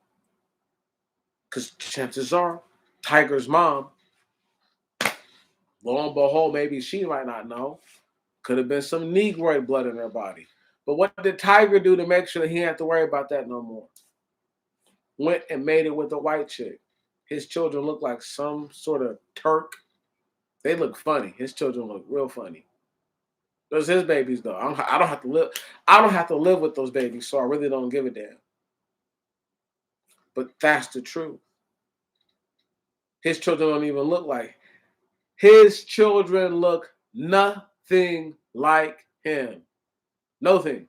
Because chances are, Tiger's mom, lo and behold, maybe she might not know, could have been some Negroid blood in her body. But what did Tiger do to make sure that he didn't have to worry about that no more? Went and made it with a white chick. His children look like some sort of Turk. They look funny. His children look real funny. Those his babies though. I don't have to live. I don't have to live with those babies, so I really don't give a damn. But that's the truth. His children don't even look like. His children look nothing like him. Nothing.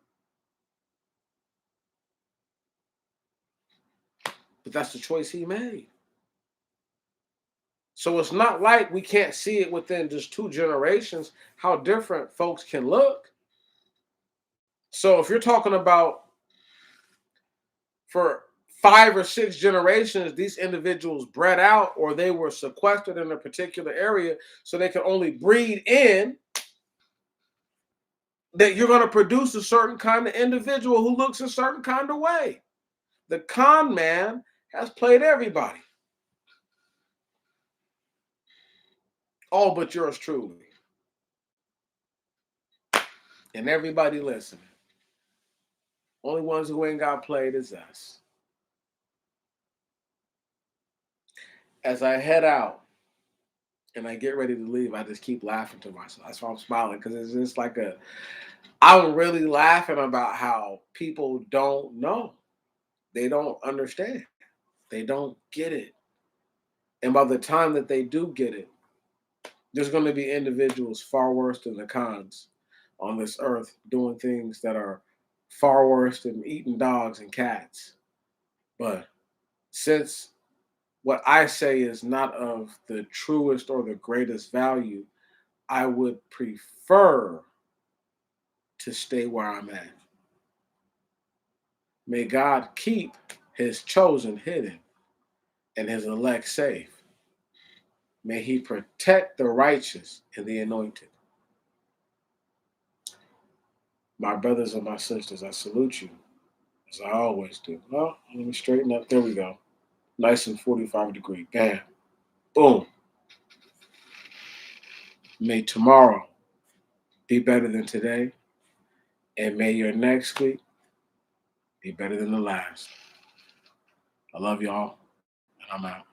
But that's the choice he made. So it's not like we can't see it within just 2 generations how different folks can look. So if you're talking about for 5 or 6 generations, these individuals bred out or they were sequestered in a particular area so they can only breed in, that you're going to produce a certain kind of individual who looks a certain kind of way. The con man has played everybody. All but yours truly. And everybody listening. Only ones who ain't got played is us. As I head out and I get ready to leave, I just keep laughing to myself. That's why I'm smiling, because it's just like I'm really laughing about how people don't know. They don't understand. They don't get it. And by the time that they do get it, there's going to be individuals far worse than the cons on this earth doing things that are far worse than eating dogs and cats. But since what I say is not of the truest or the greatest value, I would prefer to stay where I'm at. May God keep his chosen hidden and his elect safe. May he protect the righteous and the anointed. My brothers and my sisters, I salute you, as I always do. Well, let me straighten up. There we go. Nice and 45-degree. Bam. Boom. May tomorrow be better than today, and may your next week be better than the last. I love y'all, and I'm out.